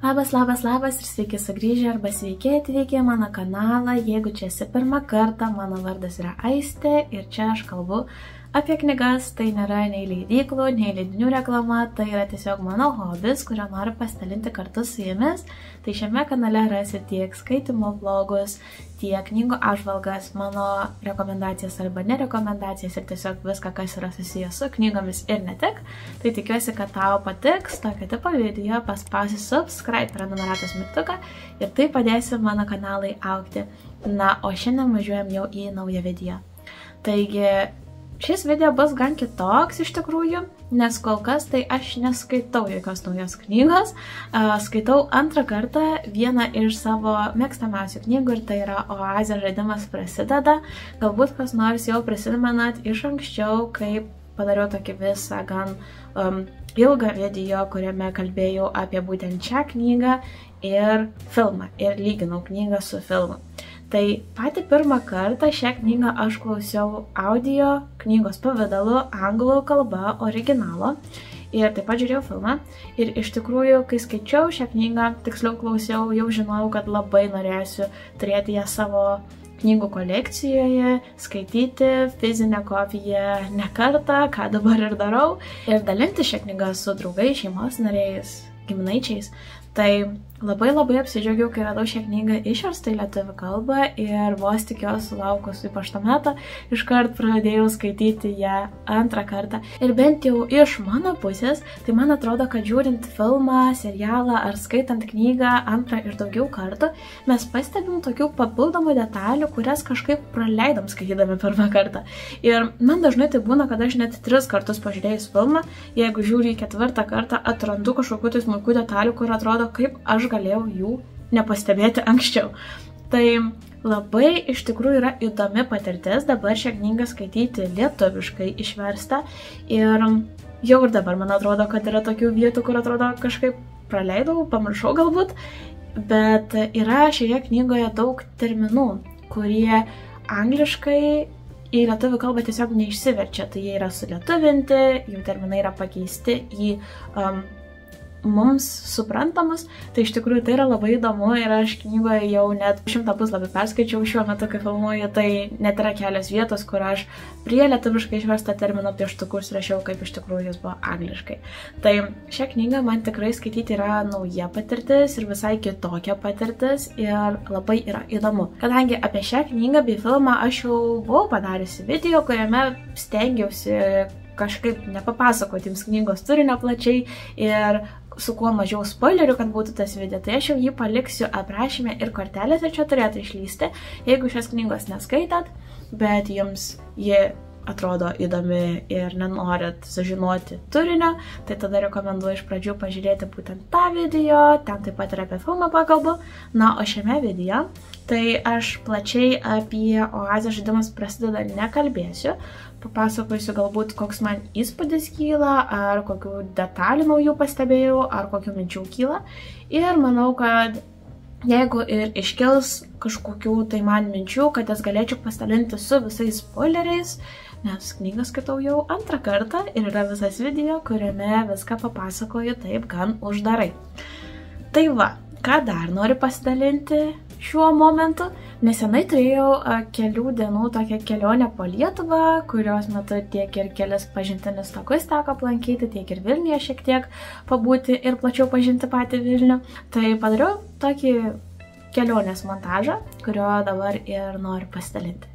Labas ir sveiki sugrįžę arba sveiki atvykę į mano kanalą. Jeigu čia esi pirmą kartą, mano vardas yra Aistė ir čia aš kalbu apie knygas. Tai nėra nei leidyklų, nei leidinių reklama, tai yra tiesiog mano hobis, kurio noriu pasidalinti kartu su jumis. Tai šiame kanale rasite tiek skaitimo vlogus, tiek knygų apžvalgas, mano rekomendacijas arba nerekomendacijas ir tiesiog viską, kas yra susijęs su knygomis ir ne tik. Tai tikiuosi, kad tau patiks tokio tipo video, paspausi subscribe prenumeratos mygtuką ir tai padėsi mano kanalai augti. Na, o šiandien važiuojam jau į naują video. Taigi, šis video bus gan kitoks iš tikrųjų, nes kol kas tai aš neskaitau jokios naujos knygos. Skaitau antrą kartą vieną iš savo mėgstamiausių knygų ir tai yra Oazės žaidimas prasideda. Galbūt kas nors jau prisimenat iš anksčiau, kaip padariau tokį visą gan ilgą video, kuriame kalbėjau apie būtent šią knygą ir filmą ir lyginau knygą su filmu. Tai patį pirmą kartą šią knygą aš klausiau audio knygos pavidalu anglų kalba originalo ir taip pat žiūrėjau filmą. Ir iš tikrųjų, kai skaičiau šią knygą, tiksliau klausiau, jau žinojau, kad labai norėsiu turėti ją savo knygų kolekcijoje, skaityti fizinę kopiją ne kartą, ką dabar ir darau, ir dalinti šią knygą su draugais, šeimos nariais, giminaičiais. Tai labai apsidžiaugiau, kai radau šią knygą išverstą į lietuvių kalbą ir vos tik jos sulaukus į paštometą, iškart pradėjau skaityti ją antrą kartą. Ir bent jau iš mano pusės, tai man atrodo, kad žiūrint filmą, serialą ar skaitant knygą antrą ir daugiau kartų, mes pastebim tokių papildomų detalių, kurias kažkaip praleidom skaitydami pirmą kartą. Ir man dažnai tai būna, kad aš net 3 kartus pažiūrėjus filmą, jeigu žiūriu į 4 kartą, atrandu kažkokių tai smulkių detalių, kur atrodo, kaip aš galėjau jų nepastebėti anksčiau. Tai labai iš tikrųjų yra įdomi patirtis dabar šią knygą skaityti lietuviškai išverstą. Ir jau ir dabar man atrodo, kad yra tokių vietų, kur atrodo kažkaip praleidau, pamiršau galbūt. Bet yra šioje knygoje daug terminų, kurie angliškai į lietuvių kalbą tiesiog neišsiverčia. Tai jie yra sulietuvinti, jų terminai yra pakeisti į mums suprantamus, tai iš tikrųjų tai yra labai įdomu ir aš knygoje jau net 100 puslapį perskaičiau šiuo metu, kai filmuoju, tai net yra kelios vietos, kur aš prie lietuviškai išverstą termino pieštukus rašiau, kaip iš tikrųjų jis buvo angliškai. Tai šią knygą man tikrai skaityti yra nauja patirtis ir visai kitokia patirtis ir labai yra įdomu. Kadangi apie šią knygą bei filmą aš jau buvau padariusi video, kuriame stengiausi kažkaip nepapasakoti jums knygos turinio plačiai ir su kuo mažiau spoilerių, kad būtų tas video, tai aš jau jį paliksiu aprašyme ir kortelėse čia turėtų išlysti. Jeigu šios knygos neskaitat, bet jums ji atrodo įdomi ir nenorit sužinoti turinio, tai tada rekomenduoju iš pradžių pažiūrėti būtent tą video, ten taip pat ir apie filmą pakalbu. Na, o šiame video tai aš plačiai apie Oazės žaidimas prasideda nekalbėsiu, papasakosiu galbūt koks man įspūdis kyla, ar kokių detalių naujų pastebėjau, ar kokių minčių kyla. Ir manau, kad jeigu ir iškils kažkokių tai man minčių, kad jas galėčiau pasidalinti su visais spoileriais, nes knygą skaitau jau antrą kartą ir yra visas video, kuriame viską papasakoju taip gan uždarai. Tai va, ką dar noriu pasidalinti šiuo momentu? Nesenai turėjau kelių dienų tokią kelionę po Lietuvą, kurios metu tiek ir kelias pažintinius takus teko aplankyti, tiek ir Vilniuje šiek tiek pabūti ir plačiau pažinti patį Vilnių. Tai padariau tokį kelionės montažą, kurio dabar ir noriu pasidalinti.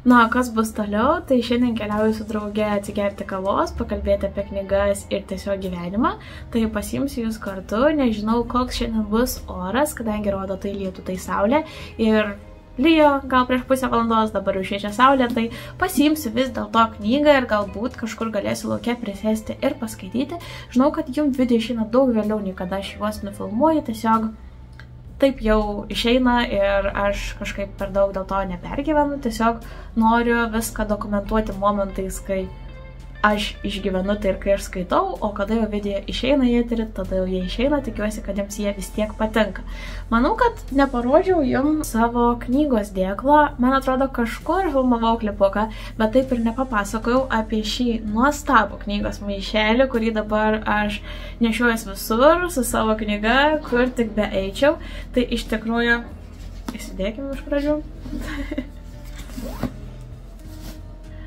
Na, kas bus toliau, tai šiandien keliauju su drauge atsigerti kavos, pakalbėti apie knygas ir tiesiog gyvenimą. Tai pasiimsiu jūs kartu, nežinau, koks šiandien bus oras, kadangi rodo tai lietų, tai saulė. Ir lijo gal prieš pusę valandos, dabar jau šviečia saulė, tai pasiimsiu vis dėlto knygą ir galbūt kažkur galėsiu lauke prisėsti ir paskaityti. Žinau, kad jums video išeina daug vėliau, nei kada aš juos nufilmuoju, tiesiog taip jau išeina ir aš kažkaip per daug dėl to nepergyvenu, tiesiog noriu viską dokumentuoti momentais, kai aš išgyvenu tai ir kai aš skaitau, o kada jau video išeina į eterį, tada jau jie išeina, tikiuosi, kad jums jie vis tiek patinka. Manau, kad neparodžiau jums savo knygos dėklo, man atrodo kažkur filmavau klipuką, bet taip ir nepapasakojau apie šį nuostabų knygos maišelį, kurį dabar aš nešiojuos visur su savo knyga, kur tik beeičiau. Tai iš tikrųjų, įsidėkime iš pradžių.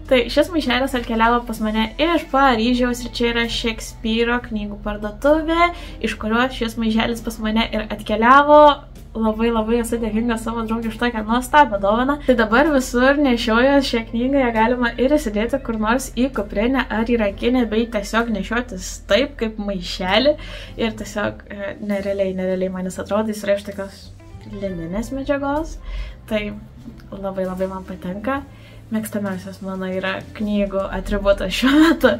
Tai šis maišelis atkeliavo pas mane iš Paryžiaus ir čia yra Šekspyro knygų parduotuvė, iš kurios šis maišelis pas mane ir atkeliavo. Labai esu dėkinga savo draugui už tokią nuostabią dovaną. Tai dabar visur nešioju šią knygą, ją galima ir įsidėti kur nors į kuprinę ar į rankinę, bei tiesiog nešiotis taip kaip maišelį. Ir tiesiog nerealiai man jis atrodo, jis yra iš tokios lininės medžiagos. Tai labai man patinka. Mėgstamiausias mano yra knygų atributas šiuo metu.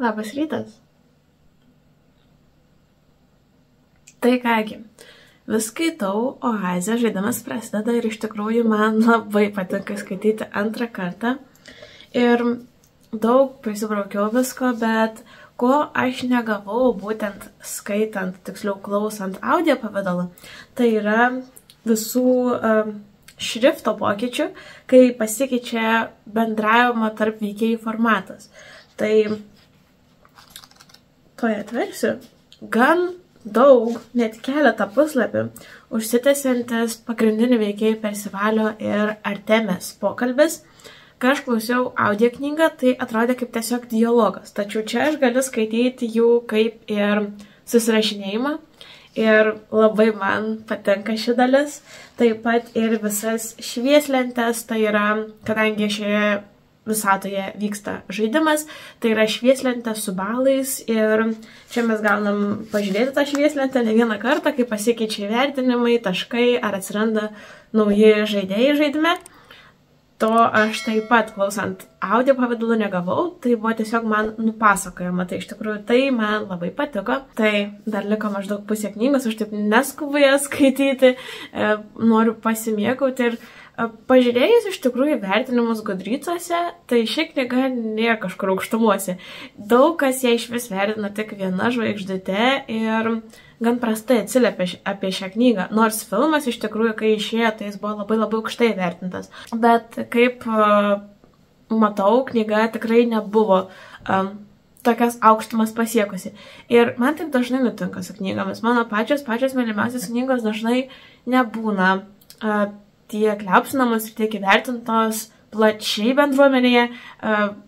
Labas rytas. Tai kągi, vis skaitau Oazę, žaidimas prasideda ir iš tikrųjų man labai patinka skaityti antrą kartą. Ir daug prisibraukiau visko, bet ko aš negavau būtent skaitant, tiksliau klausant audio pavidalu, tai yra visų šrifto pokyčių, kai pasikeičia bendravimo tarp veikėjų formatas. Tai toje atversiu gan daug, net keletą puslapių, užsitęsiantis pagrindinių veikėjų Persivalio ir Artemės pokalbis. Kai aš klausiau audio knygą, tai atrodė kaip tiesiog dialogas, tačiau čia aš galiu skaityti jų kaip ir susirašinėjimą ir labai man patinka ši dalis. Taip pat ir visas švieslentes, tai yra, kadangi šioje visatoje vyksta žaidimas, tai yra švieslentė su balais ir čia mes gaunam pažiūrėti tą švieslentę ne vieną kartą, kai pasikeičia įvertinimai, taškai ar atsiranda nauji žaidėjai žaidime. To aš taip pat klausant audio pavidalu negavau, tai buvo tiesiog man nupasakojama, tai iš tikrųjų tai man labai patiko. Tai dar liko maždaug pusė knygos, aš taip neskubu ją skaityti, noriu pasimėgauti ir pažiūrėjus iš tikrųjų vertinimus Goodreads'ose, tai ši knyga nėra kažkur aukštumuose. Daug kas ją iš vis vertina tik 1 žvaigždute ir gan prastai atsiliepia apie šią knygą. Nors filmas iš tikrųjų, kai išėjo, tai jis buvo labai aukštai vertintas. Bet kaip matau, knyga tikrai nebuvo tokias aukštumas pasiekusi. Ir man taip dažnai nutinka su knygomis. Mano pačios mylimiausios knygos dažnai nebūna tiek liaupsinamos ir tiek įvertintos plačiai bendruomenėje,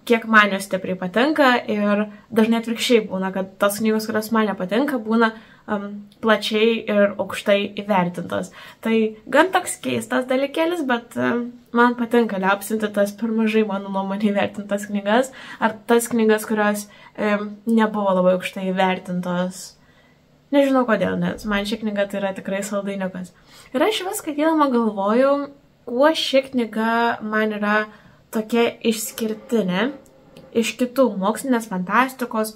kiek man jos stipriai patinka, ir dažnai atvirkščiai būna, kad tos knygos, kurios man nepatinka, būna plačiai ir aukštai įvertintos. Tai gan toks keistas dalykėlis, bet man patinka liaupsinti tas per mažai, mano nuomonė, įvertintas knygas, ar tas knygas, kurios nebuvo labai aukštai įvertintos. Nežinau kodėl, nes man ši knyga tai yra tikrai saldainiukas. Ir aš vis skaitydama galvoju, kuo ši knyga man yra tokia išskirtinė iš kitų mokslinės fantastikos,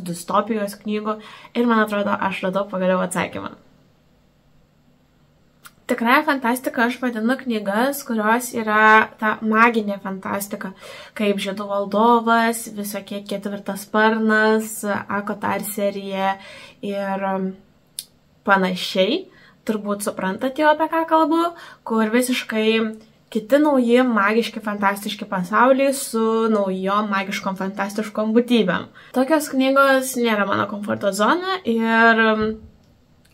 distopijos knygų, ir man atrodo, aš radau pagaliau atsakymą. Tikrąją fantastiką aš vadinu knygas, kurios yra ta maginė fantastika, kaip Žiedų valdovas, visokie Ketvirtas sparnas, Akotar serija ir panašiai. Turbūt suprantate jau, apie ką kalbu, kur visiškai kiti nauji magiški fantastiški pasauliai su naujom magiškom fantastiškom būtybėm. Tokios knygos nėra mano komforto zona ir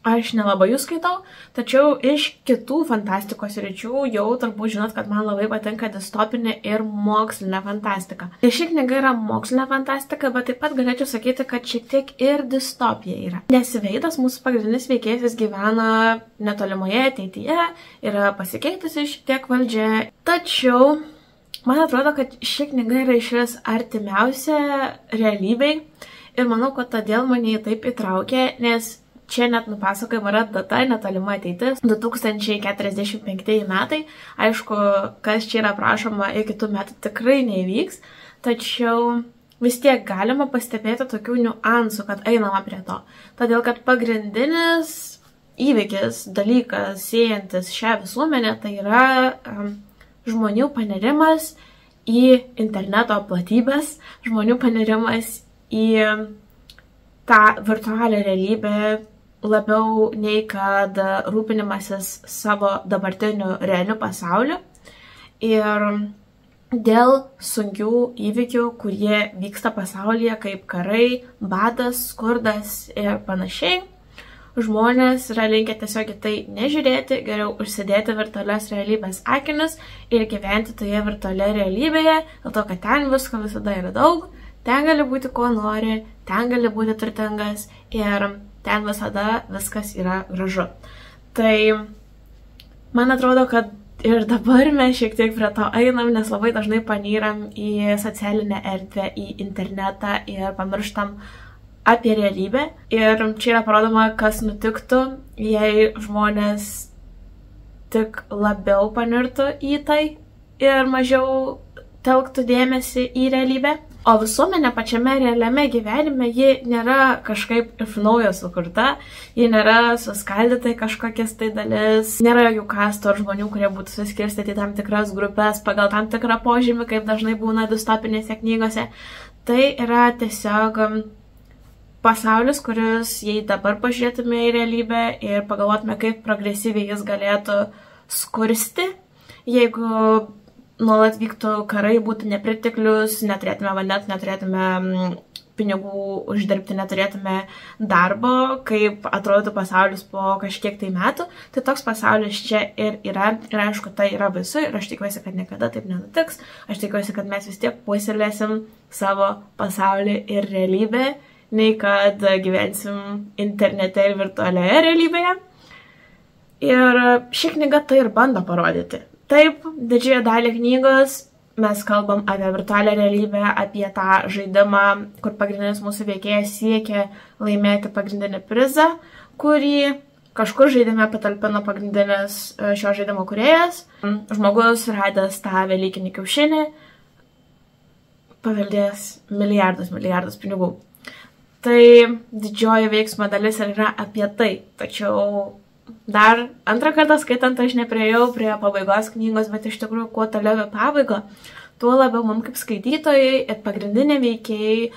aš nelabai jų skaitau, tačiau iš kitų fantastikos sričių jau turbūt žinot, kad man labai patinka distopinė ir mokslinė fantastika. Ši knyga yra mokslinė fantastika, bet taip pat galėčiau sakyti, kad šiek tiek ir distopija yra. Nes Veidas, mūsų pagrindinis veikėjas, gyvena netolimoje ateityje, yra pasikeitusi šiek tiek valdžia. Tačiau man atrodo, kad ši knyga yra išvis artimiausia realybei ir manau, kad todėl mane jį taip įtraukė, nes čia net nupasakojama yra data, netolima ateitis, 2045 metai. Aišku, kas čia yra prašoma iki tų metų tikrai neįvyks, tačiau vis tiek galima pastebėti tokių niuansų, kad einama prie to. Todėl, kad pagrindinis įvykis, dalykas, siejantis šią visuomenę, tai yra žmonių panirimas į interneto platybės, žmonių panirimas į tą virtualią realybę, labiau nei kad rūpinimasis savo dabartiniu realiu pasauliu. Ir dėl sunkių įvykių, kurie vyksta pasaulyje, kaip karai, badas, skurdas ir panašiai, žmonės yra linkę tiesiog į tai nežiūrėti, geriau užsidėti virtualios realybės akinius ir gyventi toje virtualioje realybėje, dėl to, kad ten visko visada yra daug, ten gali būti ko nori, ten gali būti turtingas ir ten visada viskas yra gražu. Tai man atrodo, kad ir dabar mes šiek tiek prie to einam, nes labai dažnai panyram į socialinę erdvę, į internetą ir pamirštam apie realybę. Ir čia yra parodoma, kas nutiktų, jei žmonės tik labiau panirtų į tai ir mažiau telktų dėmesį į realybę. O visuomenė pačiame realiame gyvenime, ji nėra kažkaip iš naujo sukurta, ji nėra suskaldyta į kažkokias tai dalis, nėra jų kasto ar žmonių, kurie būtų suskirstyti tam tikras grupės pagal tam tikrą požymį, kaip dažnai būna distopinėse knygose. Tai yra tiesiog pasaulis, kuris, jei dabar pažiūrėtume į realybę ir pagalvotume, kaip progresyviai jis galėtų skursti, jeigu nuolat vyktų karai, būtų nepriteklius, neturėtume vandens, neturėtume pinigų uždirbti, neturėtume darbo, kaip atrodytų pasaulis po kažkiek tai metų, tai toks pasaulis čia ir yra. Ir aišku, tai yra baisu ir aš tikiuosi, kad niekada taip nenutiks. Aš tikiuosi, kad mes vis tiek puoselėsim savo pasaulį ir realybę, nei kad gyvensim internete ir virtualioje realybėje. Ir ši knyga tai ir bando parodyti. Taip, didžiąją dalį knygos mes kalbam apie virtualią realybę, apie tą žaidimą, kur pagrindinis mūsų veikėjas siekia laimėti pagrindinį prizą, kurį kažkur žaidime patalpino pagrindinis šio žaidimo kūrėjas. Žmogus radęs tą velykinį kiaušinį paveldės milijardus pinigų. Tai didžioji veiksmo dalis yra apie tai, tačiau dar antrą kartą skaitant aš nepriejau prie pabaigos knygos, bet iš tikrųjų kuo toliau į pabaigą, tuo labiau mums kaip skaitytojai ir pagrindiniai veikėjai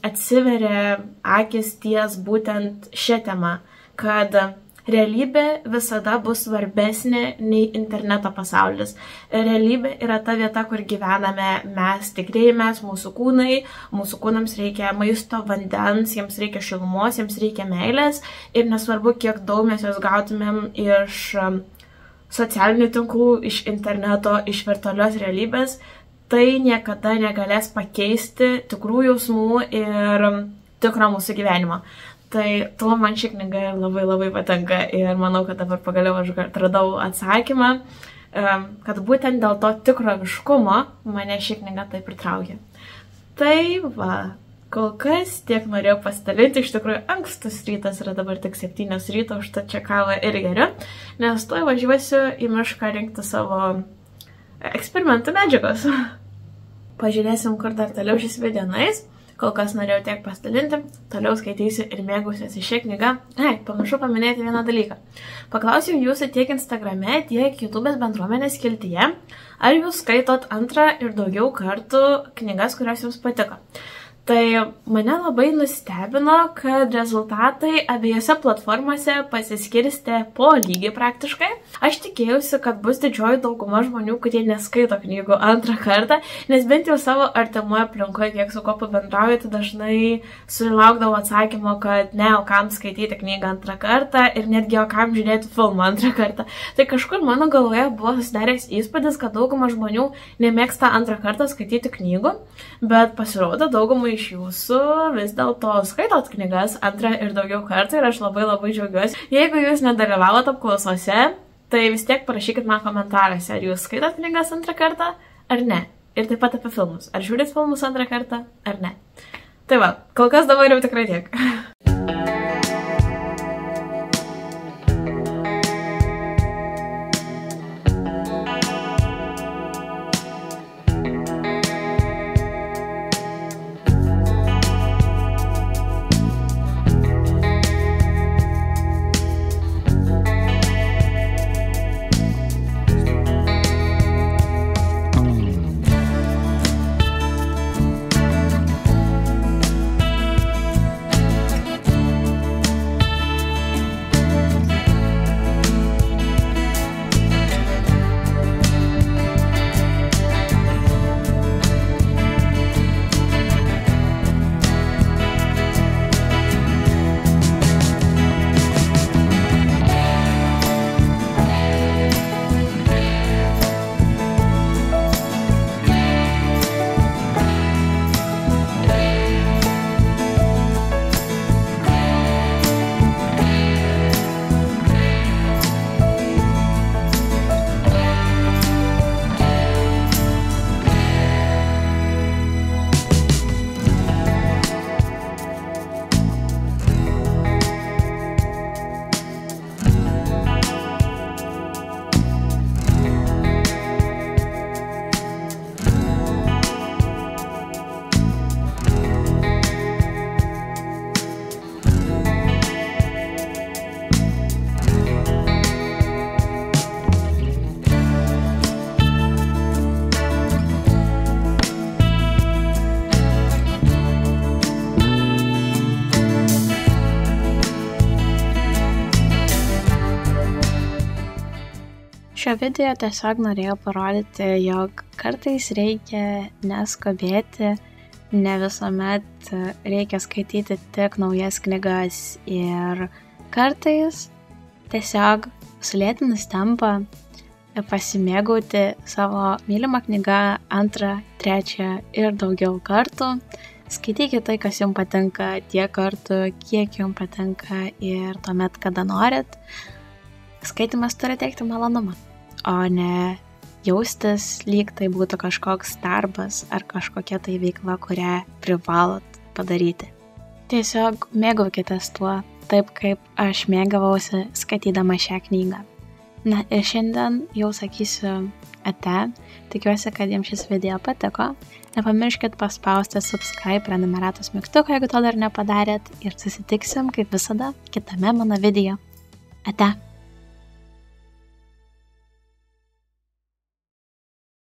atsiveria akis ties būtent šią temą, kad realybė visada bus svarbesnė nei interneto pasaulis. Realybė yra ta vieta, kur gyvename mes, tikrieji mes, mūsų kūnai, mūsų kūnams reikia maisto, vandens, jiems reikia šilumos, jiems reikia meilės ir nesvarbu, kiek daug mes jos gautumėm iš socialinių tinklų, iš interneto, iš virtualios realybės, tai niekada negalės pakeisti tikrų jausmų ir tikro mūsų gyvenimo. Tai tuo man ši knyga labai patinka ir manau, kad dabar pagaliau aš atradau atsakymą, kad būtent dėl to tikroviškumo mane ši knyga taip pritraukė. Tai va, kol kas tiek norėjau pasidalinti, iš tikrųjų ankstus rytas yra dabar tik 7 ryto, užtat čia kavą ir geriu, nes tuoj važiuosiu į mišką rinkti savo eksperimentų medžiagos. Pažiūrėsim, kur dar toliau šis dienais. Kol kas norėjau tiek pasidalinti, toliau skaitysiu ir mėgausiuosi šią knygą. Pamiršau paminėti vieną dalyką. Paklausiau jūsų tiek Instagrame, tiek YouTube'ės bendruomenės skiltyje, ar jūs skaitot antrą ir daugiau kartų knygas, kurios jums patiko. Tai mane labai nustebino, kad rezultatai abiejose platformose pasiskirstė po lygiai praktiškai. Aš tikėjausi, kad bus didžioji dauguma žmonių, kurie neskaito knygų antrą kartą, nes bent jau savo artimoje aplinkoje, kiek su kuo pabendrauju, tai dažnai sulaukdavau atsakymo, kad ne, o kam skaityti knygą antrą kartą ir netgi o kam žiūrėti filmą antrą kartą. Tai kažkur mano galvoje buvo susidaręs įspūdis, kad dauguma žmonių nemėgsta antrą kartą skaityti knygų, bet pasirodo daugumai iš jūsų vis dėlto skaitot knygas antrą ir daugiau kartų ir aš labai džiaugiuosi. Jeigu jūs nedalyvavot apklausose, tai vis tiek parašykit man komentaruose, ar jūs skaitot knygas antrą kartą ar ne. Ir taip pat apie filmus. Ar žiūrit filmus antrą kartą ar ne. Tai va, kol kas dabar jau tikrai tiek. Šio video tiesiog norėjau parodyti, jog kartais reikia neskubėti, ne visuomet reikia skaityti tik naujas knygas ir kartais tiesiog sulėtinus tempą ir pasimėgauti savo mylimą knygą antrą, trečią ir daugiau kartų. Skaitykite tai, kas jums patinka tiek kartų, kiek jums patinka ir tuomet, kada norit. Skaitimas turi teikti malonumą, o ne jaustis lyg tai būtų kažkoks darbas ar kažkokia tai veikla, kurią privalot padaryti. Tiesiog mėgaukitės tuo, taip kaip aš mėgavausi skaitydama šią knygą. Na ir šiandien jau sakysiu Ate, tikiuosi, kad jums šis video patiko. Nepamirškit paspausti subscribe prenumeratos mygtuką, jeigu to dar nepadarėt. Ir susitiksim, kaip visada, kitame mano video. Ate.